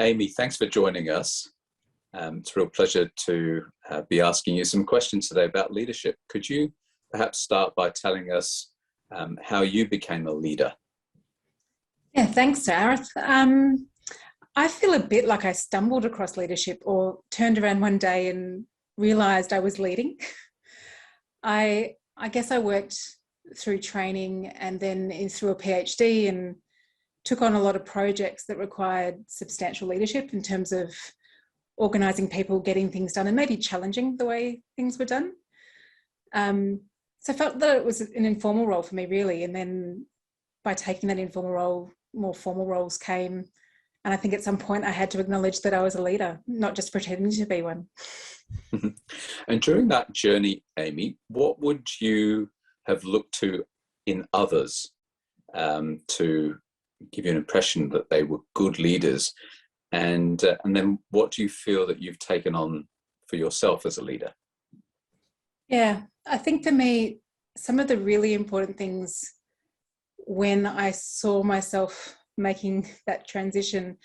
Amy, thanks for joining us. It's a real pleasure to be asking you some questions today about leadership. Could you perhaps start by telling us how you became a leader? Yeah, thanks, Sarath. I feel a bit like I stumbled across leadership or turned around one day and realised I was leading. I guess I worked through training and then through a PhD and took on a lot of projects that required substantial leadership in terms of organising people, getting things done, and maybe challenging the way things were done. So I felt that it was an informal role for me, really. And then by taking that informal role, more formal roles came. And I think at some point I had to acknowledge that I was a leader, not just pretending to be one. And during that journey, Amy, what would you have looked to in others to give you an impression that they were good leaders? And then what do you feel that you've taken on for yourself as a leader? Yeah, I think for me, some of the really important things when I saw myself making that transition,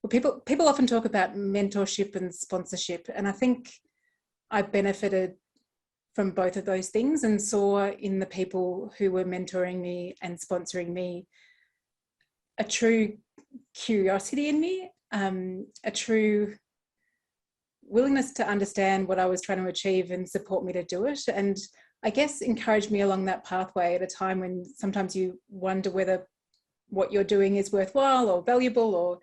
well, people often talk about mentorship and sponsorship, and I think I benefited from both of those things and saw in the people who were mentoring me and sponsoring me a true curiosity in me, a true willingness to understand what I was trying to achieve and support me to do it. And I guess encouraged me along that pathway at a time when sometimes you wonder whether what you're doing is worthwhile or valuable or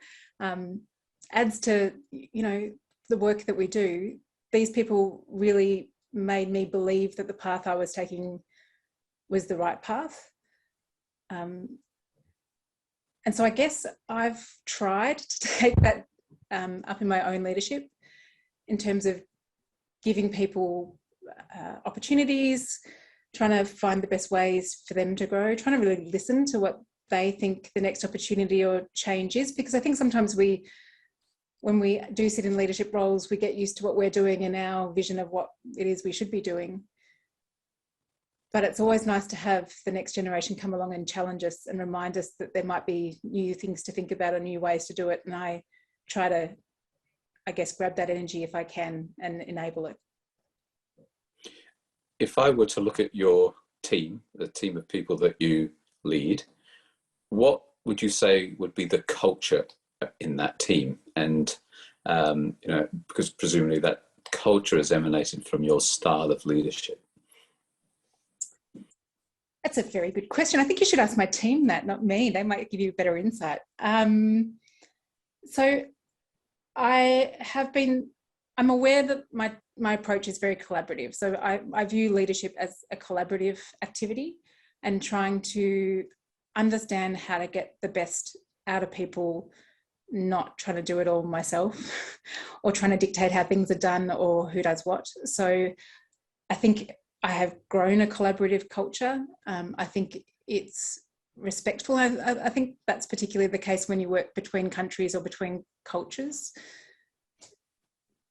adds to, the work that we do. These people really made me believe that the path I was taking was the right path. And so I guess I've tried to take that up in my own leadership in terms of giving people opportunities, trying to find the best ways for them to grow, trying to really listen to what they think the next opportunity or change is. Because I think sometimes when we do sit in leadership roles, we get used to what we're doing and our vision of what it is we should be doing. But it's always nice to have the next generation come along and challenge us and remind us that there might be new things to think about or new ways to do it. And I try to, I guess, grab that energy if I can and enable it. If I were to look at your team, the team of people that you lead, what would you say would be the culture in that team? And, because presumably that culture is emanated from your style of leadership. That's a very good question. I think you should ask my team that, not me. They might give you better insight. So I'm aware that my approach is very collaborative. So I view leadership as a collaborative activity and trying to understand how to get the best out of people, not trying to do it all myself or trying to dictate how things are done or who does what. So I think I have grown a collaborative culture. I think it's respectful. I think that's particularly the case when you work between countries or between cultures.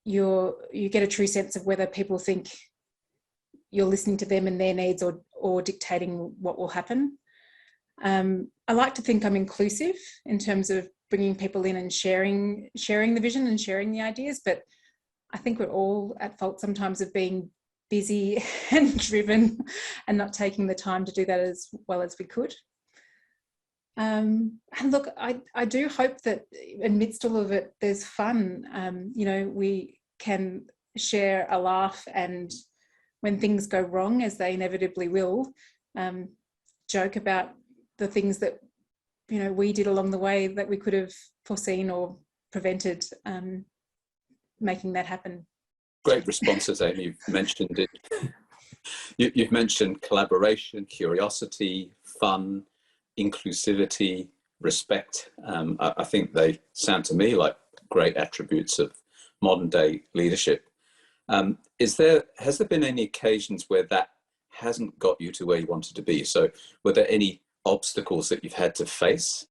You get a true sense of whether people think you're listening to them and their needs or dictating what will happen. I like to think I'm inclusive in terms of bringing people in and sharing the vision and sharing the ideas, but I think we're all at fault sometimes of being busy and driven and not taking the time to do that as well as we could. And look, I do hope that amidst all of it, there's fun. We can share a laugh, and when things go wrong, as they inevitably will, joke about the things that, we did along the way that we could have foreseen or prevented making that happen. Great responses, Amy. You've mentioned it. You've mentioned collaboration, curiosity, fun, inclusivity, respect. I think they sound to me like great attributes of modern day leadership. Has there been any occasions where that hasn't got you to where you wanted to be? So were there any obstacles that you've had to face?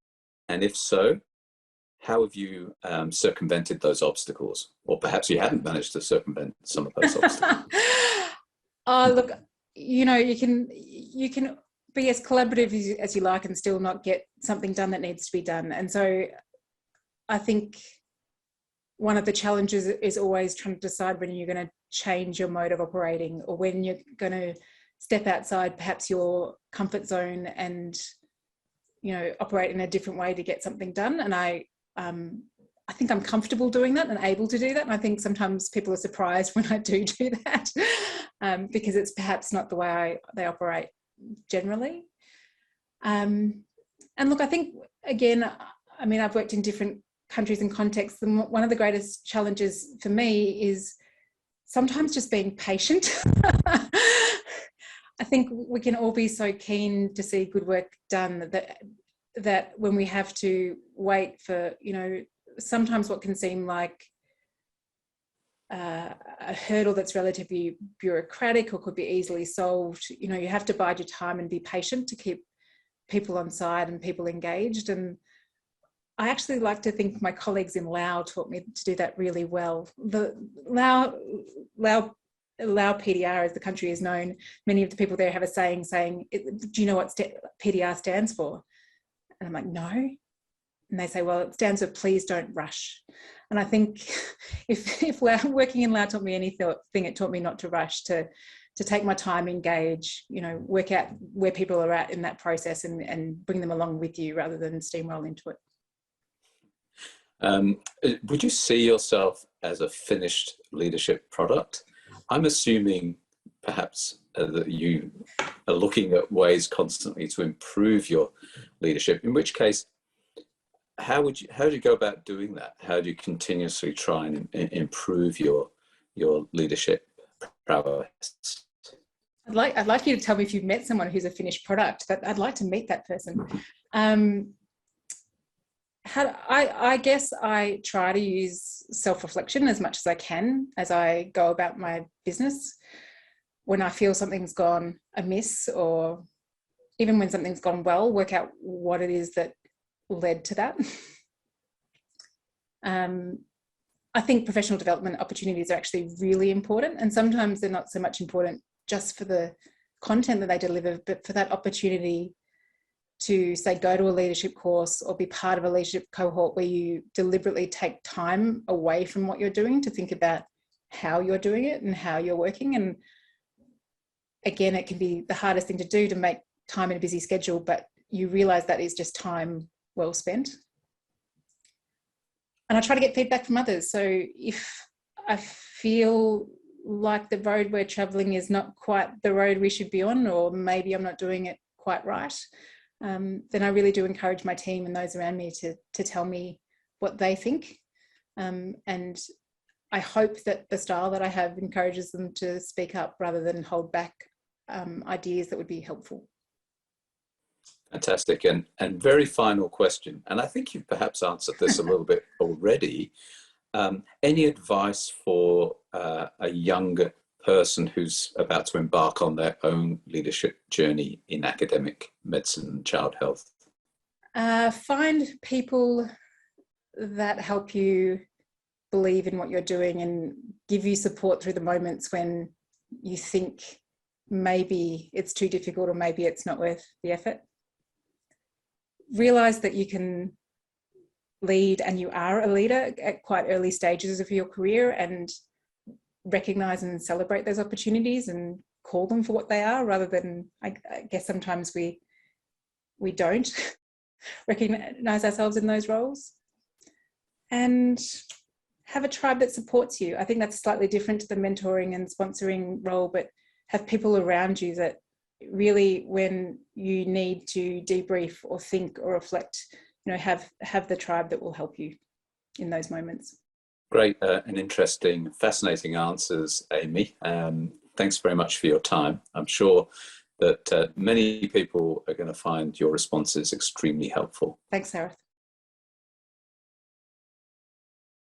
And if so, how have you circumvented those obstacles? Or perhaps you haven't managed to circumvent some of those obstacles. Look, you can be as collaborative as you like and still not get something done that needs to be done. And so I think one of the challenges is always trying to decide when you're going to change your mode of operating, or when you're going to step outside perhaps your comfort zone and, you know, operate in a different way to get something done. And I think I'm comfortable doing that and able to do that. And I think sometimes people are surprised when I do that because it's perhaps not the way they operate generally. And look, I think, again, I mean, I've worked in different countries and contexts, and one of the greatest challenges for me is sometimes just being patient. I think we can all be so keen to see good work done that when we have to wait for, you know, sometimes what can seem like a hurdle that's relatively bureaucratic or could be easily solved, you know, you have to bide your time and be patient to keep people on side and people engaged. And I actually like to think my colleagues in Laos taught me to do that really well. The Laos PDR, as the country is known, many of the people there have a saying, do you know what PDR stands for? And I'm like, no. And they say, well, it stands for please don't rush. And I think if working in Laos taught me anything, it taught me not to rush, to take my time, engage, you know, work out where people are at in that process and bring them along with you rather than steamroll into it. Would you see yourself as a finished leadership product? I'm assuming perhaps that you are looking at ways constantly to improve your leadership, in which case, how do you go about doing that? How do you continuously try and improve your leadership prowess? I'd like you to tell me if you've met someone who's a finished product. I'd like to meet that person. I guess I try to use self-reflection as much as I can as I go about my business. When I feel something's gone amiss, or even when something's gone well, work out what it is that led to that. I think professional development opportunities are actually really important, and sometimes they're not so much important just for the content that they deliver, but for that opportunity to, say, go to a leadership course or be part of a leadership cohort where you deliberately take time away from what you're doing to think about how you're doing it and how you're working. And again, it can be the hardest thing to do, to make time in a busy schedule, but you realize that is just time well spent. And I try to get feedback from others. So if I feel like the road we're traveling is not quite the road we should be on, or maybe I'm not doing it quite right, then I really do encourage my team and those around me to tell me what they think. And I hope that the style that I have encourages them to speak up rather than hold back ideas that would be helpful. Fantastic. And very final question, and I think you've perhaps answered this a little bit already. Any advice for a younger person who's about to embark on their own leadership journey in academic medicine and child health? Find people that help you believe in what you're doing and give you support through the moments when you think maybe it's too difficult or maybe it's not worth the effort. Realize that you can lead, and you are a leader at quite early stages of your career, and recognize and celebrate those opportunities and call them for what they are, rather than, I guess sometimes we don't recognize ourselves in those roles. And have a tribe that supports you. I think that's slightly different to the mentoring and sponsoring role, but have people around you that really, when you need to debrief or think or reflect, you know, have the tribe that will help you in those moments. Great and interesting, fascinating answers, Amy. Thanks very much for your time. I'm sure that many people are going to find your responses extremely helpful. Thanks, Sarath.